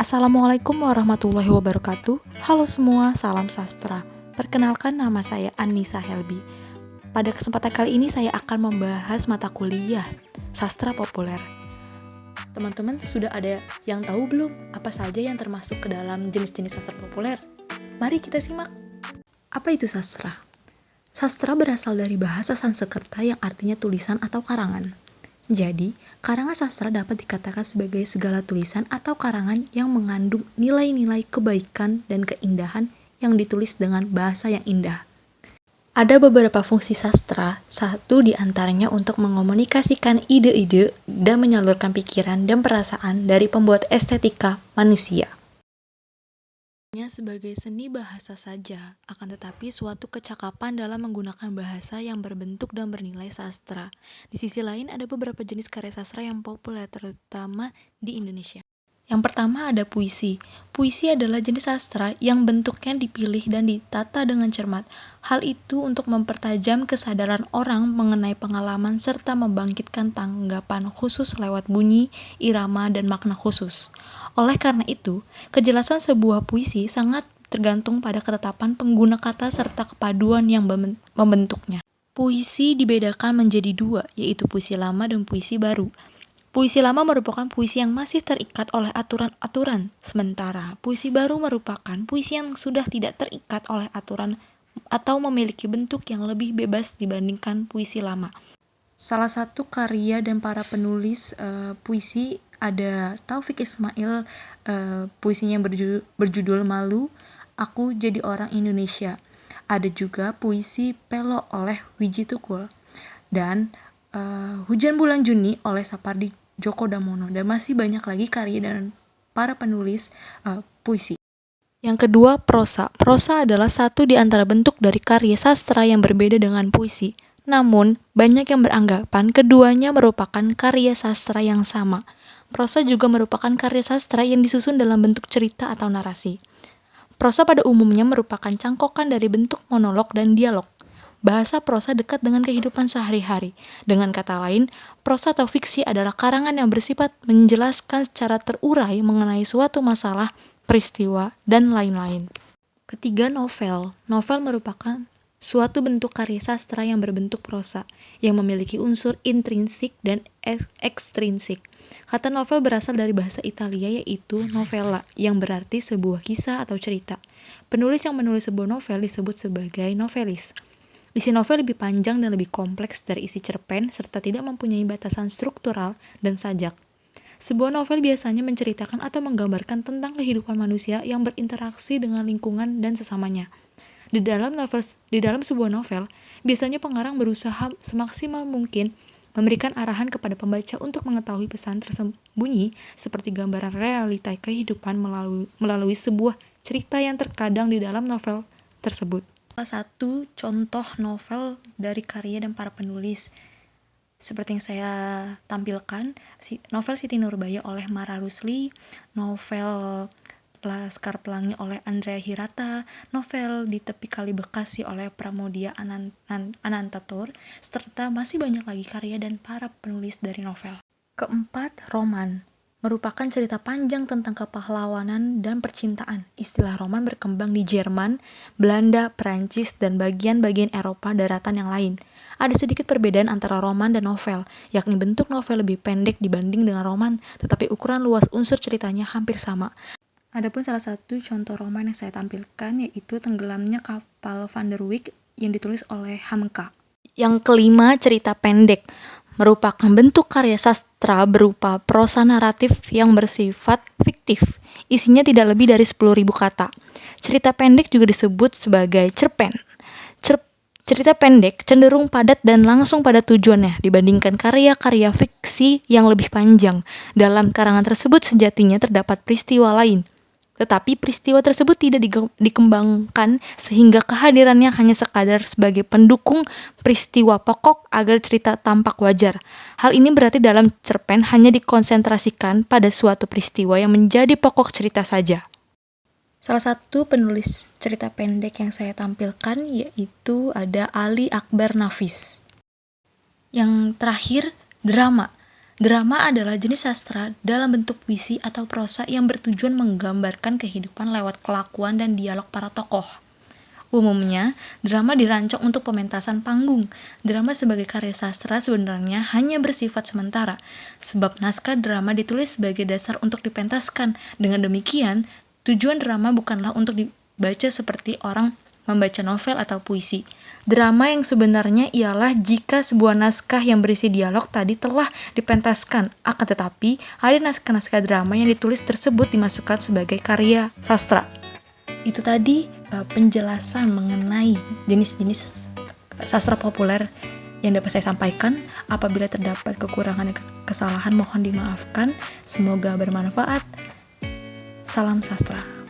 Assalamualaikum warahmatullahi wabarakatuh. Halo semua, salam sastra. Perkenalkan, nama saya Annisa Helbi. Pada kesempatan kali ini saya akan membahas mata kuliah sastra populer. Teman-teman sudah ada yang tahu belum apa saja yang termasuk ke dalam jenis-jenis sastra populer? Mari kita simak. Apa itu sastra? Sastra berasal dari bahasa Sanskerta yang artinya tulisan atau karangan. Jadi, karangan sastra dapat dikatakan sebagai segala tulisan atau karangan yang mengandung nilai-nilai kebaikan dan keindahan yang ditulis dengan bahasa yang indah. Ada beberapa fungsi sastra, satu di antaranya untuk mengomunikasikan ide-ide dan menyalurkan pikiran dan perasaan dari pembuat estetika manusia. Sebagai seni bahasa saja, akan tetapi suatu kecakapan dalam menggunakan bahasa yang berbentuk dan bernilai sastra. Di sisi lain, ada beberapa jenis karya sastra yang populer, terutama di Indonesia. Yang pertama ada puisi. Puisi adalah jenis sastra yang bentuknya dipilih dan ditata dengan cermat. Hal itu untuk mempertajam kesadaran orang mengenai pengalaman serta membangkitkan tanggapan khusus lewat bunyi, irama, dan makna khusus. Oleh karena itu, kejelasan sebuah puisi sangat tergantung pada ketetapan pengguna kata serta kepaduan yang membentuknya. Puisi dibedakan menjadi dua, yaitu puisi lama dan puisi baru. Puisi lama merupakan puisi yang masih terikat oleh aturan-aturan, sementara puisi baru merupakan puisi yang sudah tidak terikat oleh aturan atau memiliki bentuk yang lebih bebas dibandingkan puisi lama. Salah satu karya dan para penulis puisi ada Taufik Ismail, puisinya berjudul Malu, Aku Jadi Orang Indonesia. Ada juga puisi Pelo oleh Wiji Tukul dan Hujan Bulan Juni oleh Sapardi Djoko Damono, dan masih banyak lagi karya dan para penulis puisi. Yang kedua, prosa. Prosa adalah satu di antara bentuk dari karya sastra yang berbeda dengan puisi. Namun, banyak yang beranggapan keduanya merupakan karya sastra yang sama. Prosa juga merupakan karya sastra yang disusun dalam bentuk cerita atau narasi. Prosa pada umumnya merupakan cangkokan dari bentuk monolog dan dialog. Bahasa prosa dekat dengan kehidupan sehari-hari. Dengan kata lain, prosa atau fiksi adalah karangan yang bersifat menjelaskan secara terurai mengenai suatu masalah, peristiwa, dan lain-lain. Ketiga, novel. Novel merupakan suatu bentuk karya sastra yang berbentuk prosa, yang memiliki unsur intrinsik dan ekstrinsik. Kata novel berasal dari bahasa Italia yaitu novella, yang berarti sebuah kisah atau cerita. Penulis yang menulis sebuah novel disebut sebagai novelis. Isi novel lebih panjang dan lebih kompleks dari isi cerpen, serta tidak mempunyai batasan struktural dan sajak. Sebuah novel biasanya menceritakan atau menggambarkan tentang kehidupan manusia yang berinteraksi dengan lingkungan dan sesamanya. Di dalam sebuah novel, biasanya pengarang berusaha semaksimal mungkin memberikan arahan kepada pembaca untuk mengetahui pesan tersembunyi seperti gambaran realita kehidupan melalui sebuah cerita yang terkadang di dalam novel tersebut. Salah satu contoh novel dari karya dan para penulis seperti yang saya tampilkan, novel Siti Nurbaya oleh Mara Rusli, novel Laskar Pelangi oleh Andrea Hirata, novel Di Tepi Kali Bekasi oleh Pramoedya Anantatur, serta masih banyak lagi karya dan para penulis dari novel. Keempat, roman. Merupakan cerita panjang tentang kepahlawanan dan percintaan. Istilah roman berkembang di Jerman, Belanda, Perancis, dan bagian-bagian Eropa daratan yang lain. Ada sedikit perbedaan antara roman dan novel, yakni bentuk novel lebih pendek dibanding dengan roman, tetapi ukuran luas unsur ceritanya hampir sama. Adapun salah satu contoh roman yang saya tampilkan yaitu Tenggelamnya Kapal Van der Wijk yang ditulis oleh Hamka. Yang kelima, cerita pendek. Merupakan bentuk karya sastra berupa prosa naratif yang bersifat fiktif. Isinya tidak lebih dari 10.000 kata. Cerita pendek juga disebut sebagai cerpen. Cerita pendek cenderung padat dan langsung pada tujuannya dibandingkan karya-karya fiksi yang lebih panjang. Dalam karangan tersebut sejatinya terdapat peristiwa lain. Tetapi peristiwa tersebut tidak dikembangkan sehingga kehadirannya hanya sekadar sebagai pendukung peristiwa pokok agar cerita tampak wajar. Hal ini berarti dalam cerpen hanya dikonsentrasikan pada suatu peristiwa yang menjadi pokok cerita saja. Salah satu penulis cerita pendek yang saya tampilkan yaitu ada Ali Akbar Nafis. Yang terakhir, drama. Drama adalah jenis sastra dalam bentuk puisi atau prosa yang bertujuan menggambarkan kehidupan lewat kelakuan dan dialog para tokoh. Umumnya, drama dirancang untuk pementasan panggung. Drama sebagai karya sastra sebenarnya hanya bersifat sementara, sebab naskah drama ditulis sebagai dasar untuk dipentaskan. Dengan demikian, tujuan drama bukanlah untuk dibaca seperti orang membaca novel atau puisi. Drama yang sebenarnya ialah jika sebuah naskah yang berisi dialog tadi telah dipentaskan, akan tetapi ada naskah-naskah drama yang ditulis tersebut dimasukkan sebagai karya sastra. Itu tadi penjelasan mengenai jenis-jenis sastra populer yang dapat saya sampaikan. Apabila terdapat kekurangan dan kesalahan mohon dimaafkan. Semoga bermanfaat. Salam sastra.